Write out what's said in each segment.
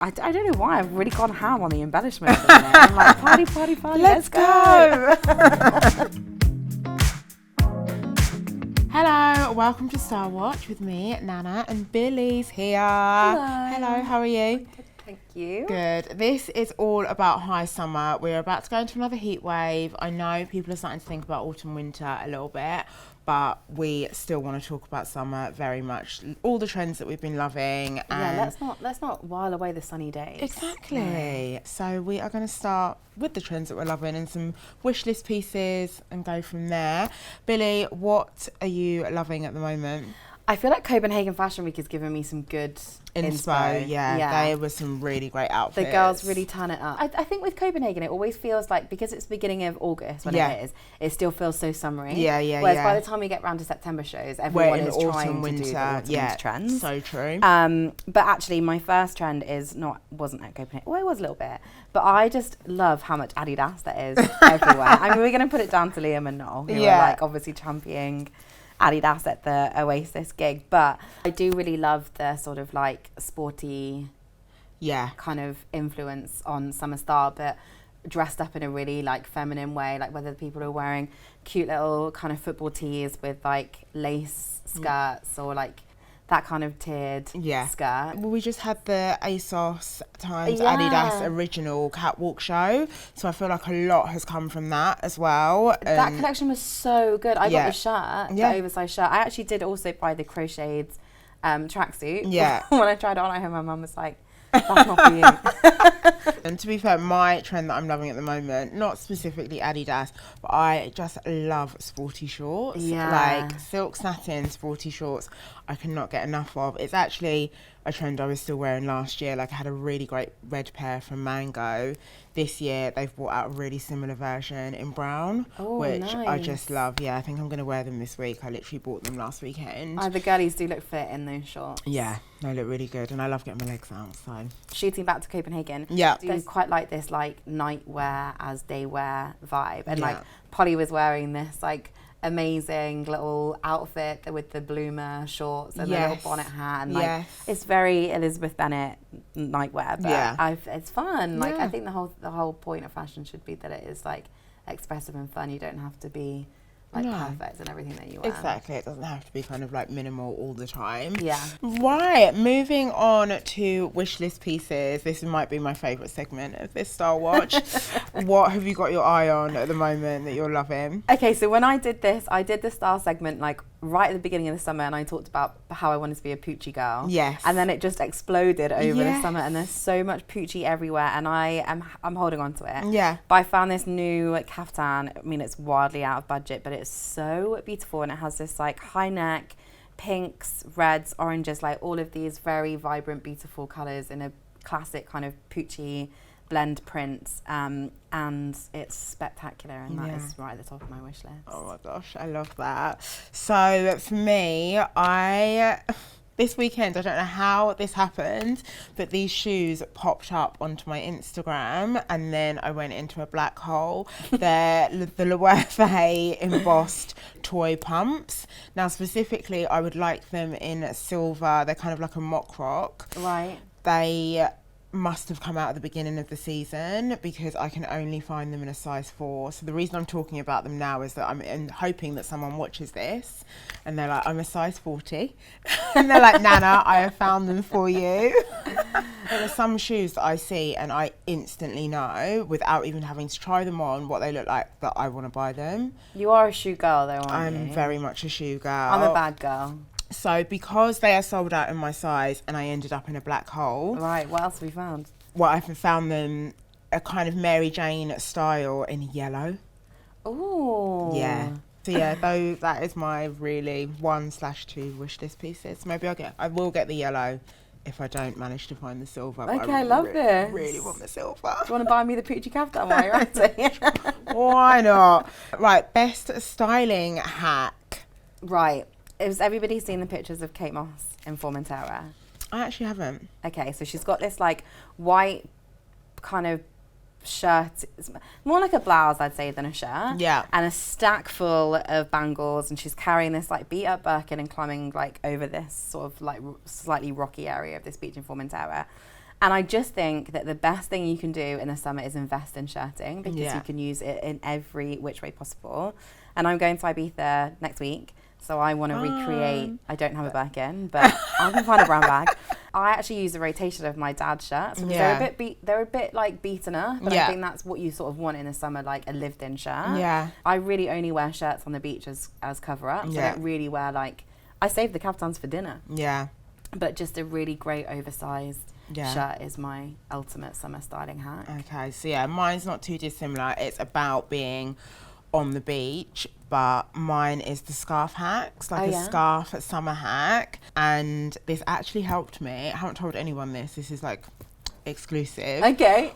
I don't know why, I've really gone ham on the embellishment. I'm like, party, party, party, let's go. Hello, welcome to Style Watch with me, Nana, and Billy's here. Hello, how are you? Thank you. Good. This is all about high summer. We're about to go into another heat wave. I know people are starting to think about autumn, winter a little bit, but we still want to talk about summer very much. All the trends that we've been loving. Yeah, let's not while away the sunny days. Exactly. Yeah. So we are going to start with the trends that we're loving and some wish list pieces and go from there. Billy, what are you loving at the moment? I feel like Copenhagen Fashion Week has given me some good inspo. Yeah, there were some really great outfits. The girls really turn it up. I think with Copenhagen, it always feels like, because it's the beginning of August when it still feels so summery. Whereas by the time we get round to September shows, everyone is trying to do the autumn trends. So true. But actually, my first trend wasn't at Copenhagen. Well, it was a little bit. But I just love how much Adidas there is everywhere. I mean, we're going to put it down to Liam and Noel, who are like obviously championing Adidas at the Oasis gig, but I do really love the sort of like sporty kind of influence on summer style, but dressed up in a really like feminine way, like whether people are wearing cute little kind of football tees with like lace skirts or like that kind of tiered skirt. Well, we just had the ASOS times Adidas original catwalk show, so I feel like a lot has come from that as well. That collection was so good. I got the shirt, the oversized shirt. I actually did also buy the crocheted tracksuit. Yeah. When I tried it on at home, my mum was like, that's not for you. And to be fair, my trend that I'm loving at the moment, not specifically Adidas, but I just love sporty shorts. Like silk satin sporty shorts, I cannot get enough of. It's actually a trend I was still wearing last year. Like I had a really great red pair from Mango. This year they've brought out a really similar version in brown, which I just love. Yeah, I think I'm going to wear them this week. I literally bought them last weekend. The girlies do look fit in those shorts. Yeah, they look really good, and I love getting my legs out. So shooting back to Copenhagen, I do quite like this like night wear as day wear vibe, and like Polly was wearing this like amazing little outfit with the bloomer shorts and the little bonnet hat, and like it's very Elizabeth Bennet nightwear, but it's fun. Like I think the whole point of fashion should be that it is like expressive and fun. You don't have to be like perfect in everything that you wear. Exactly, it doesn't have to be kind of like minimal all the time. Yeah. Right, moving on to wish list pieces. This might be my favourite segment of this Style Watch. What have you got your eye on at the moment that you're loving? Okay, so when I did the style segment like right at the beginning of the summer, and I talked about how I wanted to be a Pucci girl. Yes. And then it just exploded over the summer, and there's so much Pucci everywhere, and I'm holding on to it. Yeah. But I found this new kaftan. I mean, it's wildly out of budget, but it's so beautiful, and it has this like high neck, pinks, reds, oranges, like all of these very vibrant, beautiful colours in a classic kind of Pucci blend print, and it's spectacular, and that is right at the top of my wish list. Oh my gosh, I love that. So for me, this weekend, I don't know how this happened, but these shoes popped up onto my Instagram, and then I went into a black hole. They're the Loewe embossed toy pumps. Now, specifically, I would like them in silver. They're kind of like a mock rock. Right. They must have come out at the beginning of the season because I can only find them in a size 4. So the reason I'm talking about them now is that I'm hoping that someone watches this and they're like, I'm a size 40. And they're like, Nana, I have found them for you. There are some shoes that I see and I instantly know, without even having to try them on, what they look like, that I want to buy them. You are a shoe girl though, aren't you? I'm very much a shoe girl. I'm a bag girl. So because they are sold out in my size and I ended up in a black hole. Right, what else have we found? Well, I've found them a kind of Mary Jane style in yellow. Ooh. Yeah. So yeah, though that is my really 1/2 wish list pieces. Maybe I will get the yellow if I don't manage to find the silver. Okay, I love this. Really want the silver. Do you want to buy me the Pucci kaftan while you're at it? Why not? Right, best styling hack. Right. Has everybody seen the pictures of Kate Moss in Formentera? I actually haven't. Okay, so she's got this like white kind of shirt. It's more like a blouse, I'd say, than a shirt. Yeah. And a stack full of bangles, and she's carrying this like beat up Birkin and climbing like over this sort of like slightly rocky area of this beach in Formentera. And I just think that the best thing you can do in the summer is invest in shirting, because you can use it in every which way possible. And I'm going to Ibiza next week, so I want to recreate. I don't have a Birkin, but I can find a brown bag. I actually use the rotation of my dad's shirts. They're a bit like beaten up, but I think that's what you sort of want in the summer, like a lived-in shirt. Yeah. I really only wear shirts on the beach as cover-ups. I don't really wear I save the kaftans for dinner. Yeah. But just a really great oversized shirt is my ultimate summer styling hack. Okay, so yeah, mine's not too dissimilar. It's about being on the beach, but mine is the scarf hacks, a scarf summer hack. And this actually helped me. I haven't told anyone this. This is exclusive. Okay.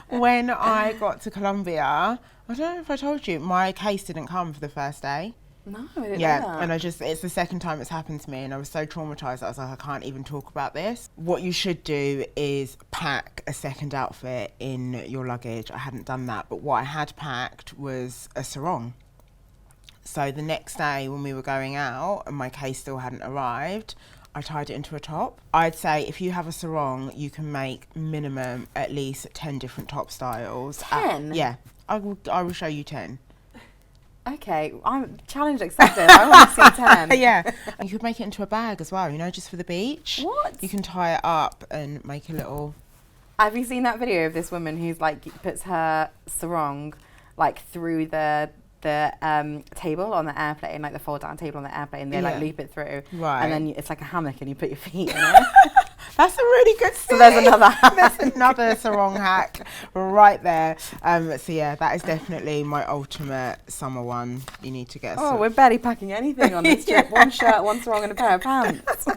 When I got to Colombia, I don't know if I told you, my case didn't come for the first day. No, I didn't know that. And it's the second time it's happened to me, and I was so traumatized I was like, I can't even talk about this. What you should do is pack a second outfit in your luggage. I hadn't done that, but what I had packed was a sarong. So the next day when we were going out and my case still hadn't arrived, I tied it into a top. I'd say if you have a sarong, you can make minimum at least 10 different top styles. 10? Yeah, I will show you 10. Okay, I'm challenge accepted. I want to see 10. Yeah. And you could make it into a bag as well, just for the beach. What? You can tie it up and make a little... Have you seen that video of this woman who's puts her sarong through the table on the airplane, the fold down table on the airplane, they loop it through. Right. And then it's like a hammock and you put your feet in it. That's a really good So there's another There's another sarong hack right there. So yeah, that is definitely my ultimate summer one. You need to get we're barely packing anything on this trip. One shirt, one sarong and a pair of pants.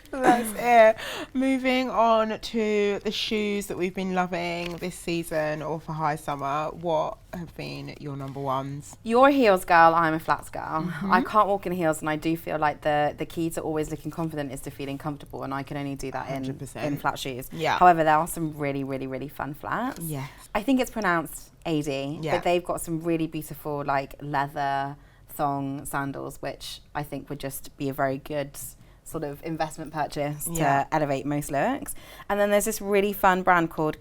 That's it. Moving on to the shoes that we've been loving this season or for high summer. What have been your number ones? You're a heels girl, I'm a flats girl. I can't walk in heels, and I do feel like the key to always looking confident is to feeling comfortable, and I can only do that in flat shoes. Yeah. However, there are some really, really, really fun flats. Yes. I think it's pronounced Aeyde, but they've got some really beautiful leather thong sandals, which I think would just be a very good sort of investment purchase to elevate most looks. And then there's this really fun brand called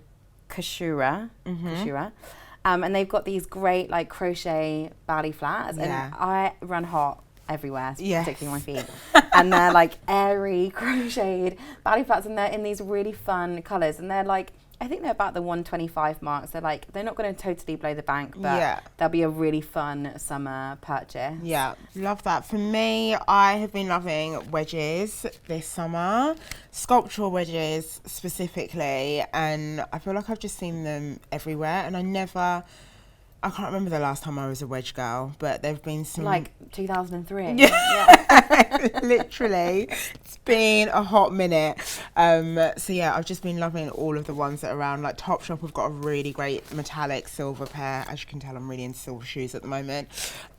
Kuku. And they've got these great crochet ballet flats, and I run hot everywhere, particularly my feet. And they're airy crocheted ballet flats, and they're in these really fun colours, and they're I think they're about the 125 marks. They're they're not going to totally blow the bank, but they'll be a really fun summer purchase. Yeah, love that. For me, I have been loving wedges this summer, sculptural wedges specifically, and I feel like I've just seen them everywhere, and I can't remember the last time I was a wedge girl, but there've been some... 2003. Yeah. Literally. It's been a hot minute. So yeah, I've just been loving all of the ones that are around. Topshop have got a really great metallic silver pair. As you can tell, I'm really into silver shoes at the moment.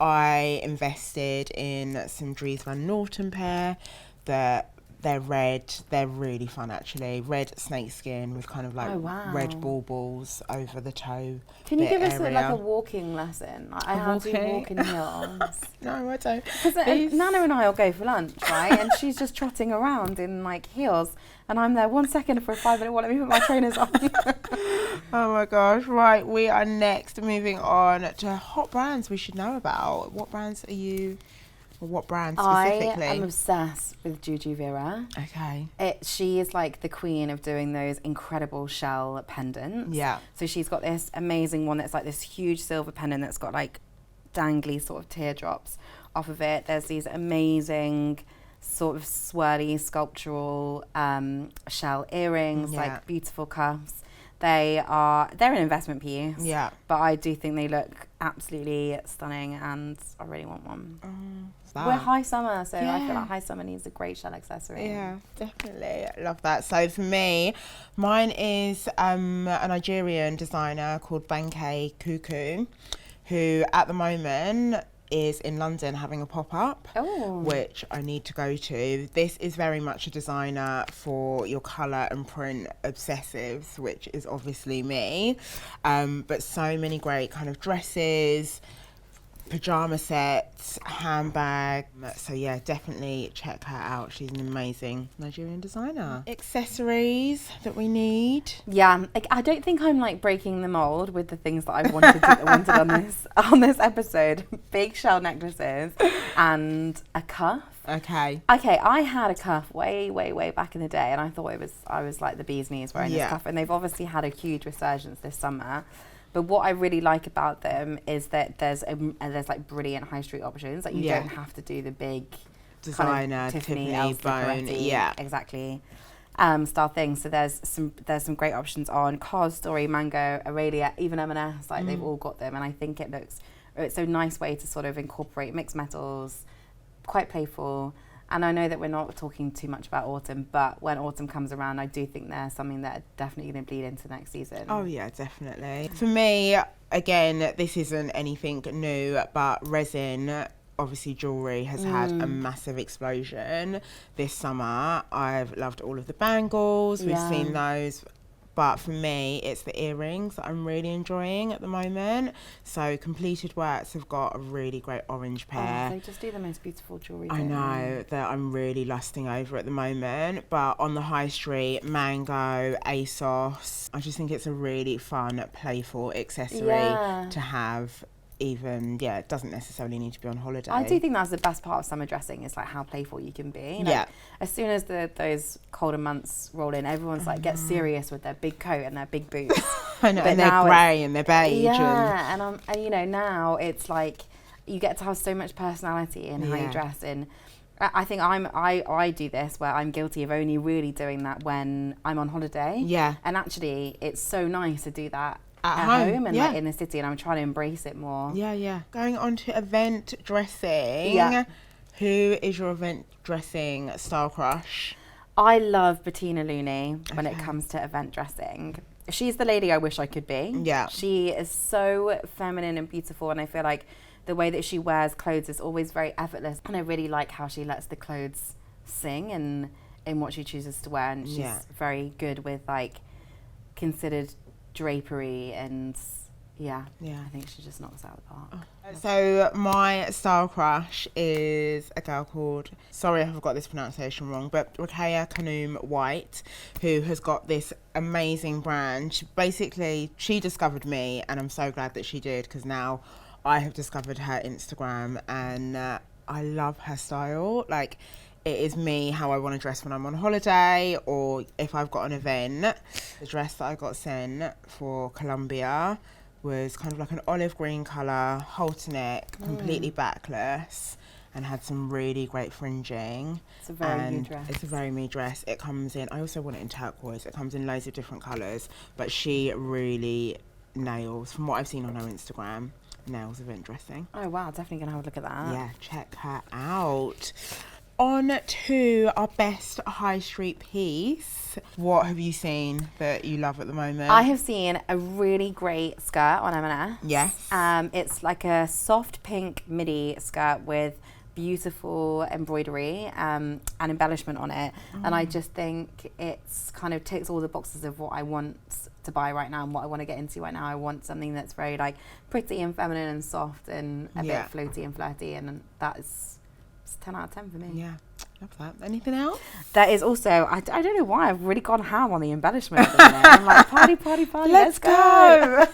I invested in some Dries Van Noten pair that... They're red. They're really fun, actually. Red snakeskin with kind of red baubles over the toe. Can you give us a walking lesson? How do you walk in heels? No, I don't. Because Nana and I will go for lunch, right? And she's just trotting around in heels, and I'm there 1 second for a 5-minute walk. Let me put my trainers on. Oh my gosh! Right, we are next moving on to hot brands we should know about. What brands are you? Or what brand specifically? I am obsessed with Juju Vera. Okay. She is the queen of doing those incredible shell pendants. Yeah. So she's got this amazing one that's this huge silver pendant that's got dangly sort of teardrops off of it. There's these amazing sort of swirly sculptural shell earrings, beautiful cuffs. They're an investment piece. Yeah. But I do think they look absolutely stunning, and I really want one. We're high summer, so I feel high summer needs a great shell accessory. Yeah, definitely. I love that. So for me, mine is a Nigerian designer called Banke Kuku, who at the moment is in London having a pop-up, which I need to go to. This is very much a designer for your colour and print obsessives, which is obviously me. But so many great kind of dresses, pajama sets, handbag. So yeah, definitely check her out. She's an amazing Nigerian designer. Accessories that we need. Yeah, I don't think I'm like breaking the mold with the things that I wanted on this episode. Big shell necklaces and a cuff. Okay, I had a cuff way back in the day, and I thought I was like the bee's knees wearing this cuff, and they've obviously had a huge resurgence this summer. But what I really like about them is that there's like brilliant high street options. Like you don't have to do the big designer kind of Tiffany bone, exactly, style things. So there's some great options on COS, Story, Mango, Aeyde, even M&S. Like they've all got them, and I think it's a nice way to sort of incorporate mixed metals, quite playful. And I know that we're not talking too much about autumn, but when autumn comes around, I do think there's something that are definitely going to bleed into next season. Oh yeah, definitely. For me, again, this isn't anything new, but resin, obviously jewellery has had a massive explosion this summer. I've loved all of the bangles, we've seen those. But for me, it's the earrings that I'm really enjoying at the moment. So Completed Works have got a really great orange pair. Oh, they just do the most beautiful jewellery. I know, that I'm really lusting over at the moment. But on the high street, Mango, ASOS, I just think it's a really fun, playful accessory to have. Even it doesn't necessarily need to be on holiday. I do think that's the best part of summer dressing, is like how playful you can be. Like, as soon as those colder months roll in, everyone's like gets serious with their big coat and their big boots. I know, and they're grey and they're beige. Yeah, and you know, now it's like you get to have so much personality in how you dress. And I think I do this where I'm guilty of only really doing that when I'm on holiday. Yeah, and actually, it's so nice to do that at home and like in the city, and I'm trying to embrace it more. Going on to event dressing, who is your event dressing style crush? I love Bettina Looney when it comes to event dressing. She's the lady I wish I could be. She is so feminine and beautiful, and I feel like the way that she wears clothes is always very effortless, and I really like how she lets the clothes sing and in what she chooses to wear, and she's very good with like considered drapery, and I think she just knocks out the park. So my style crush is a girl called, sorry if I've got this pronunciation wrong, but Rokeya Khanum White, who has got this amazing brand. She discovered me, and I'm so glad that she did, because now I have discovered her Instagram, and I love her style. Like, it is me, how I want to dress when I'm on holiday, or if I've got an event. The dress that I got sent for Colombia was kind of like an olive green colour, halter neck, completely backless, and had some really great fringing. It's a very me dress. It's a very me dress. It comes in, I also want it in turquoise. It comes in loads of different colours, but she really nails, from what I've seen on her Instagram, nails event dressing. Oh wow, definitely gonna have a look at that. Yeah, check her out. On to our best high street piece. What have you seen that you love at the moment? I have seen a really great skirt on M&S. Yes. It's like a soft pink midi skirt with beautiful embroidery and embellishment on it. And I just think it's kind of ticks all the boxes of what I want to buy right now and what I want to get into right now. I want something that's very like pretty and feminine and soft and a bit floaty and flirty, and that is 10 out of 10 for me. Yeah, love that. Anything else? That is also, I don't know why, I've really gone ham on the embellishment. I'm like, party, let's go.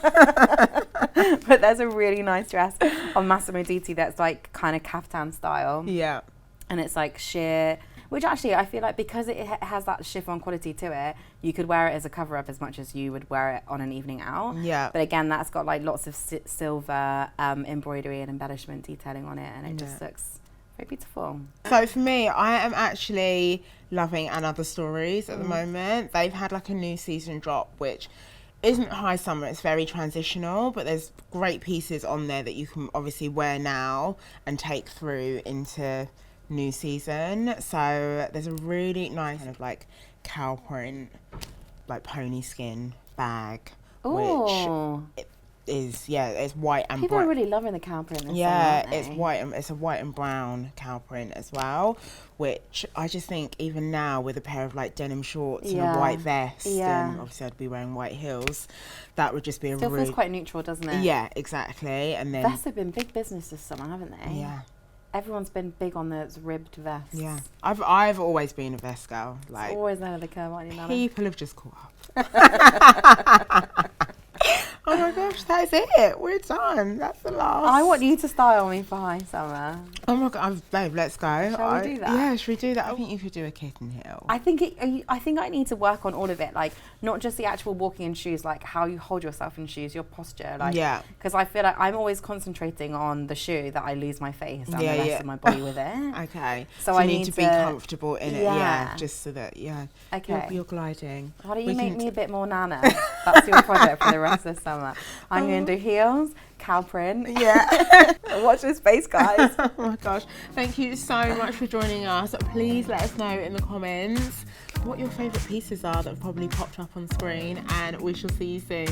But there's a really nice dress on Massimo Dutti that's like kind of kaftan style. Yeah. And it's like sheer, which actually I feel like because it has that chiffon quality to it, you could wear it as a cover up as much as you would wear it on an evening out. Yeah. But again, that's got like lots of silver embroidery and embellishment detailing on it, and it just looks very beautiful. So for me, I am actually loving Another Stories at the moment. They've had like a new season drop, which isn't high summer, it's very transitional, but there's great pieces on there that you can obviously wear now and take through into new season. So there's a really nice kind of like cow print, like pony skin bag, which is, yeah, it's white and People are really loving the cow print. Yeah, it's white and it's a white and brown cow print as well, which I just think even now with a pair of like denim shorts and a white vest, and obviously I'd be wearing white heels, that would just be a still feels quite neutral, doesn't it? Yeah, exactly. And then vests have been big business this summer, haven't they? Yeah. Everyone's been big on those ribbed vests. Yeah, I've always been a vest girl. Like, it's always ahead of the curve, aren't you, Nana? People have just caught up. Oh my gosh, that is it. We're done. That's the last. I want you to style me for high summer. Oh my god, babe, let's go. Shall we do that? Yeah, should we do that? I think you could do a kitten heel. I think I need to work on all of it, like not just the actual walking in shoes, like how you hold yourself in shoes, your posture, like because I feel like I'm always concentrating on the shoe that I lose my face and the rest of my body with it. Okay. So I I need to be comfortable in it. Yeah. Just so that okay. You're gliding. Why don't you make me a bit more Nana? That's your project for the rest of the summer. I'm going to do heels, cow print. Yeah. Watch this space, guys. Oh my gosh. Thank you so much for joining us. Please let us know in the comments what your favourite pieces are that have probably popped up on screen, and we shall see you soon.